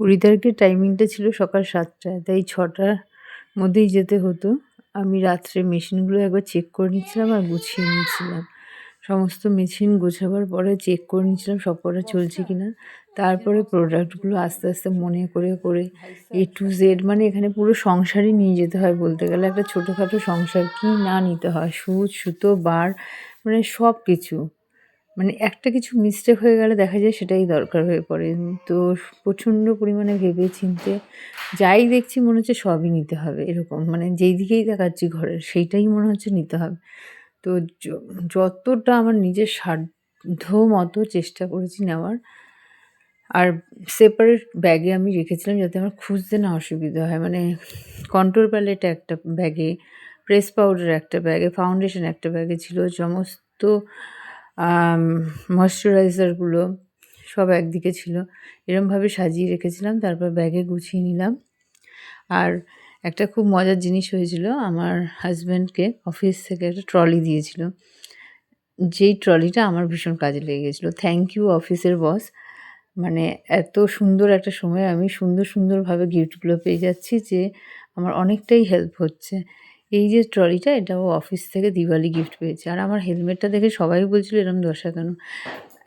২০ তারিখের টাইমিংটা ছিল সকাল ৭টায়, তাই ৬টার মধ্যেই যেতে হতো। আমি রাত্রে মেশিনগুলো একবার চেক করে নিচ্ছিলাম আর গুছিয়ে নিচ্ছিলাম। সমস্ত মেশিন গোছাবার পরে চেক করে নিচ্ছিলাম সব কটা চলছে কিনা। তারপরে প্রোডাক্টগুলো আস্তে আস্তে মনে করে করে A to Z, মানে এখানে পুরো সংসারই নিয়ে যেতে হয় বলতে গেলে। একটা ছোটোখাটো সংসার কী না নিতে হয়, সুচ, সুতো, বার, মানে সব কিছু। মানে একটা কিছু মিস্টেক হয়ে গেলে দেখা যায় সেটাই দরকার হয়ে পড়ে। তো প্রচণ্ড পরিমাণে ভেবে চিন্তে যাই দেখছি মনে হচ্ছে সবই নিতে হবে এরকম। মানে যেই দিকেই তাকাচ্ছি ঘরের সেইটাই মনে হচ্ছে নিতে হবে। তো যতটা আমার নিজের সাধ্য মতো চেষ্টা করেছি নেওয়ার। আর সেপারেট ব্যাগে আমি রেখেছিলাম যাতে আমার খুঁজতে না অসুবিধা হয়। মানে কন্ট্রোল প্যালেট একটা ব্যাগে, প্রেস পাউডার একটা ব্যাগে, ফাউন্ডেশন একটা ব্যাগে ছিল, সমস্ত ময়েশ্চারাইজারগুলো সব একদিকে ছিল। এরমভাবে সাজিয়ে রেখেছিলাম, তারপর ব্যাগে গুছিয়ে নিলাম। আর একটা খুব মজার জিনিস হয়েছিল, আমার হাজব্যান্ডকে অফিস থেকে একটা ট্রলি দিয়েছিল, যেই ট্রলিটা আমার ভীষণ কাজে লেগে গেছিলো। থ্যাংক ইউ অফিসের বস। মানে এত সুন্দর একটা সময় আমি সুন্দরভাবে গিফটগুলো পেয়ে যাচ্ছি যে আমার অনেকটাই হেল্প হচ্ছে। এই যে ট্রলিটা, এটা ও অফিস থেকে দিওয়ালি গিফট পেয়েছে। আর আমার হেলমেটটা দেখে সবাই বলছিল এরম দশা কেন?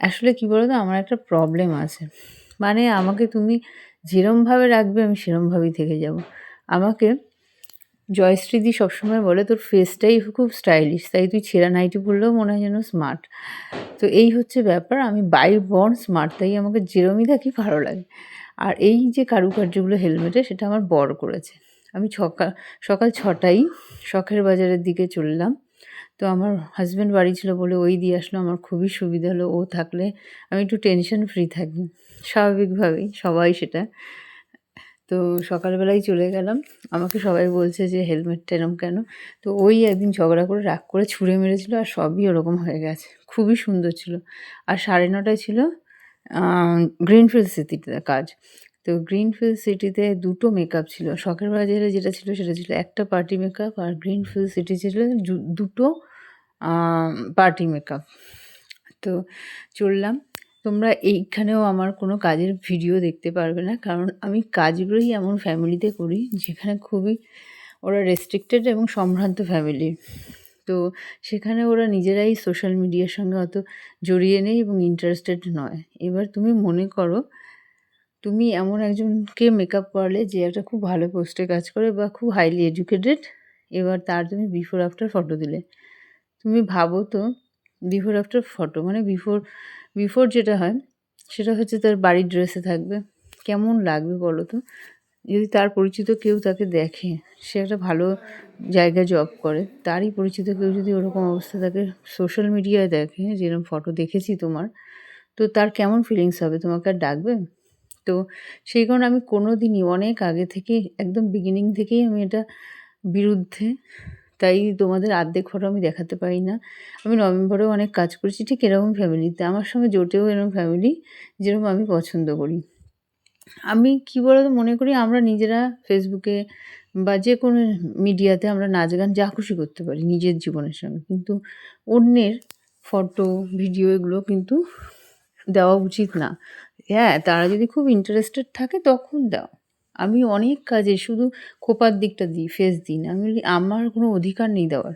আসলে কী বলো তো, আমার একটা প্রবলেম আছে। মানে আমাকে তুমি যেরমভাবে রাখবে আমি সেরমভাবেই থেকে যাব। আমাকে জয়শ্রীদি সবসময় বলে তোর ফেসটাই খুব স্টাইলিশ, তাই তুই ছেঁড়া নাইটি পরলেও মনে হয় যেন স্মার্ট। তো এই হচ্ছে ব্যাপার, আমি বাই বর্ন স্মার্ট, তাই আমাকে যেরমই থাকি ভালো লাগে। আর এই যে কারুকার্যগুলো হেলমেটে, সেটা আমার বর করেছে। আমি সকাল ৬টায় শখের বাজারের দিকে চললাম। তো আমার হাজব্যান্ড বাড়ি ছিল বলে ওই দিয়ে আসলো, আমার খুবই সুবিধা হলো। ও থাকলে আমি একটু টেনশন ফ্রি থাকি, স্বাভাবিকভাবেই সবাই সেটা। তো সকালবেলাই চলে গেলাম। আমাকে সবাই বলছে যে হেলমেটটা এরম কেন? তো ওই একদিন ঝগড়া করে রাগ করে ছুঁড়ে মেরেছিল আর সবই ওরকম হয়ে গেছে। খুবই সুন্দর ছিল। আর ৯:৩০ ছিল গ্রিনফিল্ড সিটিতে কাজ। তো গ্রিনফিল্ড সিটিতে ২টো মেকআপ ছিল। শখের বাজারে যেটা ছিল সেটা ছিল একটা পার্টি মেকআপ, আর গ্রিনফিল্ড সিটি ছিল ২টো পার্টি মেকআপ। তো চললাম। তোমরা এইখানেও আমার কোনো কাজের ভিডিও দেখতে পারবে না, কারণ আমি কাজগুলোই এমন ফ্যামিলিতে করি যেখানে খুবই ওরা রেস্ট্রিক্টেড এবং সম্ভ্রান্ত ফ্যামিলি। তো সেখানে ওরা নিজেরাই সোশ্যাল মিডিয়ার সঙ্গে অত জড়িয়ে নেই এবং ইন্টারেস্টেড নয়। এবার তুমি মনে করো, তুমি এমন একজনকে মেকআপ করালে যে একটা খুব ভালো পোস্টে কাজ করে বা খুব হাইলি এডুকেটেড, এবার তার তুমি বিফোর আফটার ফটো দিলে। তুমি ভাবো তো, বিফোর আফটার ফটো মানে বিফোর যেটা হয় সেটা হচ্ছে তার বাড়ির ড্রেসে থাকবে। কেমন লাগবে বলো তো? যদি তার পরিচিত কেউ তাকে দেখে, সে একটা ভালো জায়গায় জব করে, তারই পরিচিত কেউ যদি ওরকম অবস্থা তাকে সোশ্যাল মিডিয়ায় দেখে, যেরকম ফটো দেখেছি তোমার, তো তার কেমন ফিলিংস হবে? তোমাকে আর ডাকবে? তো সেই কারণে আমি কোনোদিনই অনেক আগে থেকেই, একদম বিগিনিং থেকেই আমি এটা বিরুদ্ধে। তাই তোমাদের অর্ধেক ফটো আমি দেখাতে পারি না। আমি নভেম্বরেও অনেক কাজ করেছি ঠিক এরকম ফ্যামিলিতে। আমার সঙ্গে জোটেও এরকম ফ্যামিলি যেরকম আমি পছন্দ করি। আমি কী বলতো মনে করি, আমরা নিজেরা ফেসবুকে বা যে কোনো মিডিয়াতে আমরা নাচ গান যা খুশি করতে পারি নিজের জীবনের সঙ্গে, কিন্তু অন্যের ফটো, ভিডিও এগুলো কিন্তু দেওয়া উচিত না। হ্যাঁ, তারা যদি খুব ইন্টারেস্টেড থাকে তখন দাও। আমি অনেক কাজে শুধু খোঁপার দিকটা দিই, ফেস দিই না। আমি বলি আমার কোনো অধিকার নেই দেওয়ার।